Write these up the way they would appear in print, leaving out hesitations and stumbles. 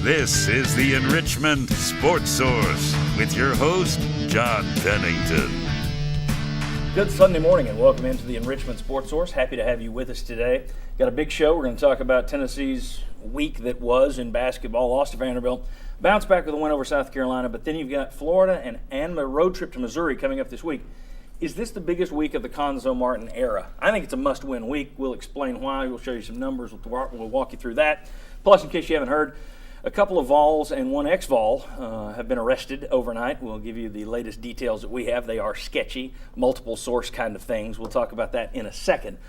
This is the Enrichment Sports Source with your host, John Pennington. Good Sunday morning and welcome into the Enrichment Sports Source. Happy to have you with us today. Got a big show. We're going to talk about Tennessee's week that was in basketball. Lost to Vanderbilt. Bounce back with a win over South Carolina. But then you've got Florida and a road trip to Missouri coming up this week. Is this the biggest week of the Cuonzo Martin era? I think it's a must-win week. We'll explain why. We'll show you some numbers. We'll walk you through that. Plus, in case you haven't heard, a couple of Vols and one ex-Vol have been arrested overnight. We'll give you the latest details that we have. They are sketchy, multiple source kind of things. We'll talk about that in a second.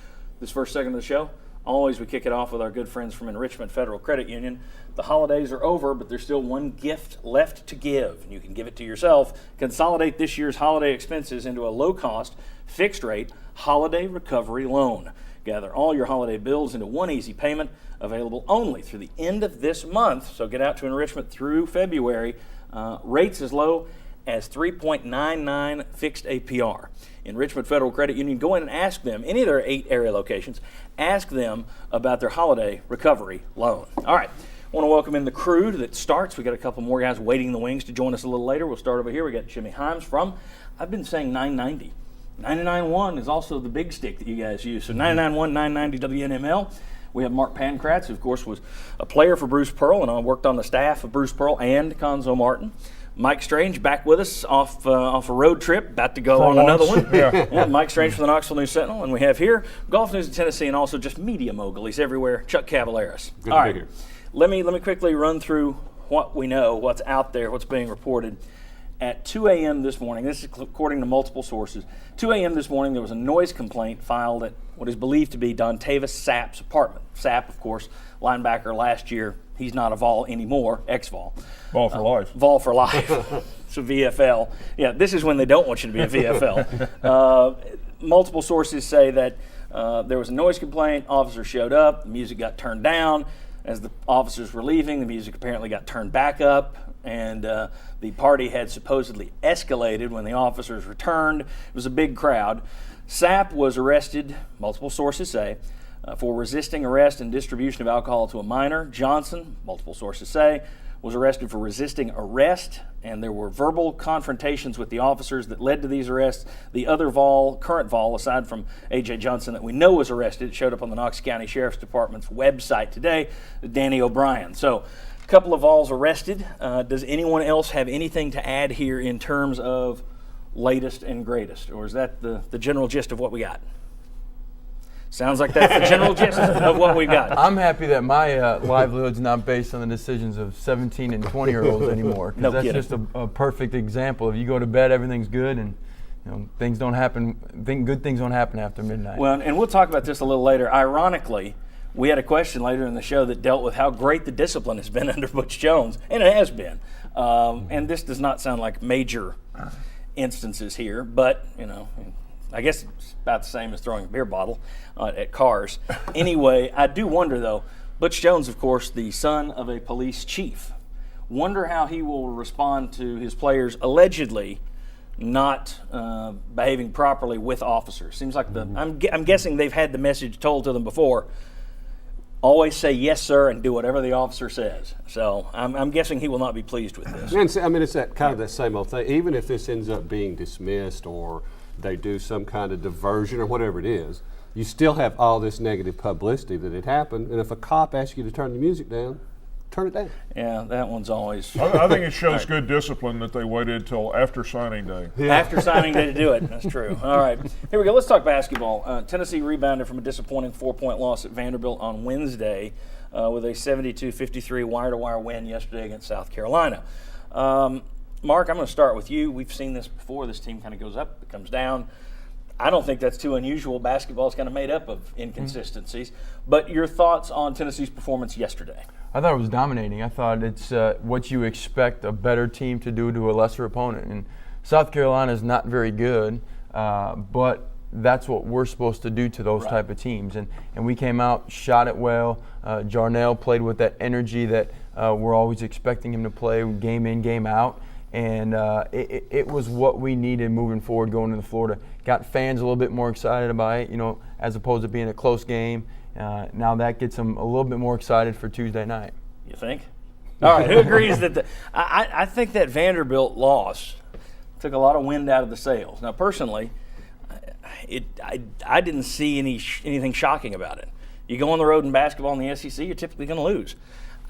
This first segment of the show, always we kick it off with our good friends from Enrichment Federal Credit Union. The holidays are over, but there's still one gift left to give. You can give it to yourself. Consolidate this year's holiday expenses into a low-cost, fixed-rate holiday recovery loan. Gather all your holiday bills into one easy payment, available only through the end of this month. So get out to Enrichment through February. Rates as low as 3.99 fixed APR. Enrichment Federal Credit Union, go in and ask them, any of their 8 area locations, ask them about their holiday recovery loan. All right, I want to welcome in the crew that starts. We got a couple more guys waiting in the wings to join us a little later. We'll start over here. We got Jimmy Himes from, I've been saying 990. 99.1 is also the big stick that you guys use. So 99.1, 990 WNML. We have Mark Pancratz, who of course was a player for Bruce Pearl, and I worked on the staff of Bruce Pearl and Cuonzo Martin. Mike Strange back with us off a road trip, about to go on another one. Yeah, Mike Strange from the Knoxville News Sentinel, and we have here Golf News of Tennessee, and also just media mogul. He's everywhere. Chuck Cavaleras. Good to be here. Let me quickly run through what we know, what's out there, what's being reported. At 2 a.m. this morning, this is according to multiple sources, 2 a.m. this morning there was a noise complaint filed at what is believed to be Dontavis Sapp's apartment. Sapp, of course, linebacker last year. He's not a Vol anymore, ex-Vol. Vol for life. Vol for life. It's a VFL. Yeah, this is when they don't want you to be a VFL. Multiple sources say that there was a noise complaint, officers showed up, the music got turned down. As the officers were leaving, the music apparently got turned back up, and the party had supposedly escalated when the officers returned. It was a big crowd. Sapp was arrested, multiple sources say, for resisting arrest and distribution of alcohol to a minor. Johnson, multiple sources say, was arrested for resisting arrest, and there were verbal confrontations with the officers that led to these arrests. The other Vol, current Vol, aside from A.J. Johnson that we know was arrested, it showed up on the Knox County Sheriff's Department's website today, Danny O'Brien. So a couple of Vols arrested. Does anyone else have anything to add here in terms of latest and greatest, or is that the general gist of what we got? Sounds like that's the general gist of what we got. I'm happy that my livelihood's not based on the decisions of 17 and 20-year-olds anymore. No that's kidding. just a perfect example. If you go to bed, everything's good, and things don't happen. Good things don't happen after midnight. Well, and we'll talk about this a little later. Ironically, we had a question later in the show that dealt with how great the discipline has been under Butch Jones, and it has been. And this does not sound like major instances here, but I guess it's about the same as throwing a beer bottle at cars. Anyway, I do wonder, though, Butch Jones, of course, the son of a police chief. Wonder how he will respond to his players allegedly not behaving properly with officers. Seems like I'm guessing they've had the message told to them before. Always say yes, sir, and do whatever the officer says. So I'm guessing he will not be pleased with this. And I mean, it's that kind of that same old thing. Even if this ends up being dismissed or they do some kind of diversion or whatever it is, you still have all this negative publicity that it happened. And if a cop asks you to turn the music down, turn it down. Yeah, that one's always. I think it shows good discipline that they waited till after signing day. Yeah. After signing day to do it. That's true. All right, here we go. Let's talk basketball. Tennessee rebounded from a disappointing 4-point loss at Vanderbilt on Wednesday with a 72-53 wire-to-wire win yesterday against South Carolina. Mark, I'm going to start with you. We've seen this before. This team kind of goes up, it comes down. I don't think that's too unusual. Basketball is kind of made up of inconsistencies. But your thoughts on Tennessee's performance yesterday? I thought it was dominating. I thought it's what you expect a better team to do to a lesser opponent. And South Carolina is not very good, but that's what we're supposed to do to those type of teams. And we came out, shot it well. Jarnell played with that energy that we're always expecting him to play game in, game out. And it was what we needed moving forward going into Florida. Got fans a little bit more excited about it, as opposed to being a close game. Now that gets them a little bit more excited for Tuesday night. You think? All right, who agrees that I think that Vanderbilt loss took a lot of wind out of the sails. Now, personally, I didn't see anything shocking about it. You go on the road in basketball in the SEC, you're typically going to lose.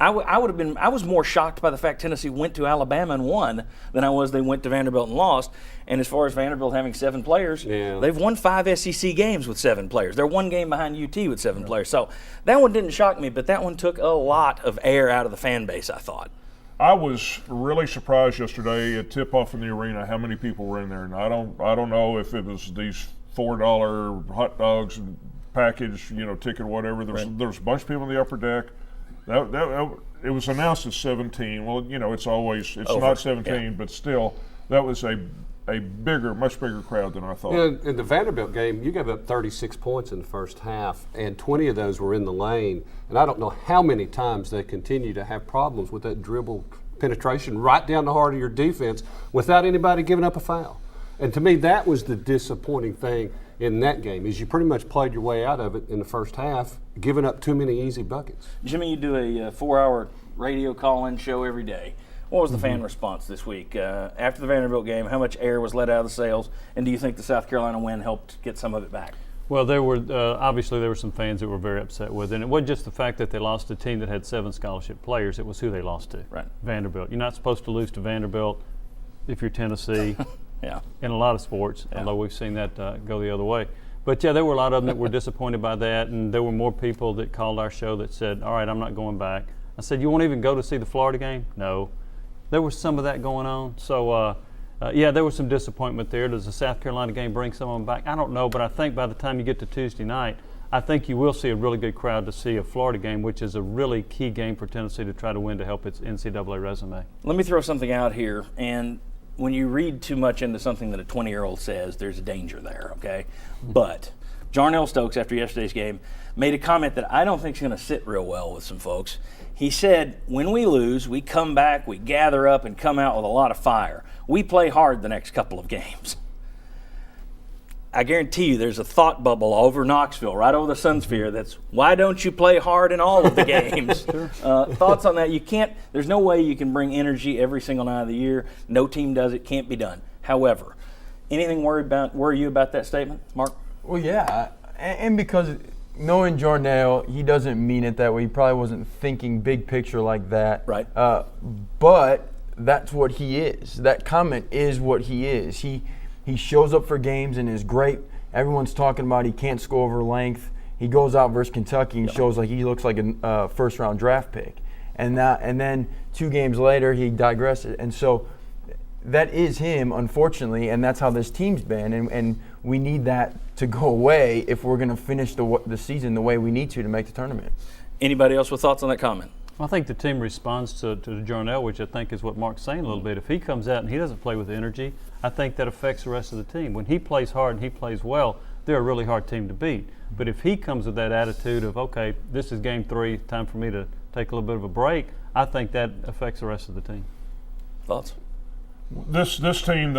I was more shocked by the fact Tennessee went to Alabama and won than I was they went to Vanderbilt and lost. And as far as Vanderbilt having 7 players, they've won 5 SEC games with 7 players. They're 1 game behind UT with 7 players. So that one didn't shock me, but that one took a lot of air out of the fan base, I thought. I was really surprised yesterday at tip-off in the arena how many people were in there, and I don't know if it was these $4 hot dogs and package, ticket or whatever. There's a bunch of people in the upper deck. It was announced as 17. Well, it's not 17, but still, that was a much bigger crowd than I thought. In the Vanderbilt game, you gave up 36 points in the first half, and 20 of those were in the lane. And I don't know how many times they continue to have problems with that dribble penetration right down the heart of your defense without anybody giving up a foul. And to me, that was the disappointing thing in that game, is you pretty much played your way out of it in the first half, giving up too many easy buckets. Jimmy, you do a 4-hour radio call-in show every day. What was the fan response this week? After the Vanderbilt game, how much air was let out of the sails, and do you think the South Carolina win helped get some of it back? Well, there were obviously some fans that were very upset with it. And it wasn't just the fact that they lost to a team that had 7 scholarship players, it was who they lost to. Right. Vanderbilt. You're not supposed to lose to Vanderbilt if you're Tennessee. Yeah. In a lot of sports, although we've seen that go the other way. But there were a lot of them that were disappointed by that, and there were more people that called our show that said, all right, I'm not going back. I said, you won't even go to see the Florida game? No. There was some of that going on. So, there was some disappointment there. Does the South Carolina game bring some of them back? I don't know, but I think by the time you get to Tuesday night, I think you will see a really good crowd to see a Florida game, which is a really key game for Tennessee to try to win to help its NCAA resume. Let me throw something out here, and when you read too much into something that a 20-year-old says, there's a danger there, okay? But Jarnell Stokes, after yesterday's game, made a comment that I don't think is going to sit real well with some folks. He said, when we lose, we come back, we gather up, and come out with a lot of fire. We play hard the next couple of games. I guarantee you there's a thought bubble over Knoxville, right over the Sun Sphere, that's, why don't you play hard in all of the games? Thoughts on that? You can't, there's no way you can bring energy every single night of the year. No team does it, can't be done. However, anything worry you about that statement, Mark? Well, yeah, and because knowing Jarnell, he doesn't mean it that way. He probably wasn't thinking big picture like that. Right. But that's what he is. That comment is what he is. He shows up for games and is great. Everyone's talking about he can't score over length. He goes out versus Kentucky and shows like he looks like a first-round draft pick. And then 2 games later, he digresses. And so that is him, unfortunately, and that's how this team's been. And we need that to go away if we're going to finish the season the way we need to make the tournament. Anybody else with thoughts on that comment? I think the team responds to Jarnell, which I think is what Mark's saying a little bit. If he comes out and he doesn't play with energy, I think that affects the rest of the team. When he plays hard and he plays well, they're a really hard team to beat. But if he comes with that attitude of, okay, this is game 3, time for me to take a little bit of a break, I think that affects the rest of the team. Thoughts? This team,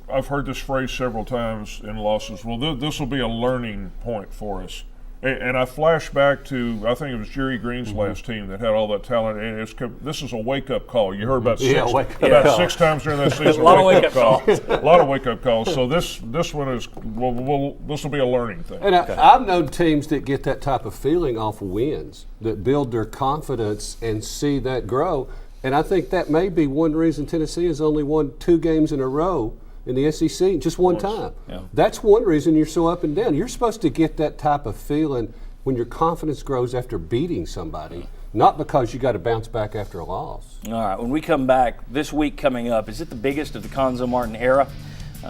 I've heard this phrase several times in losses. Well, this will be a learning point for us. And I flash back to, I think it was Jerry Green's last team that had all that talent. And this is a wake-up call. You heard about 6 times during that season. A lot of wake-up calls. A lot of wake-up calls. So this one is, this will be a learning thing. And I've known teams that get that type of feeling off of wins, that build their confidence and see that grow. And I think that may be one reason Tennessee has only won 2 games in a row in the SEC, just one time. Yeah. That's one reason you're so up and down. You're supposed to get that type of feeling when your confidence grows after beating somebody, not because you got to bounce back after a loss. All right, when we come back, this week coming up, is it the biggest of the Cuonzo Martin era?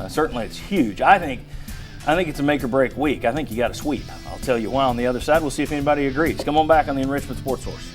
Certainly it's huge. I think it's a make or break week. I think you got to sweep. I'll tell you why on the other side. We'll see if anybody agrees. Come on back on the Enrichment Sports Source.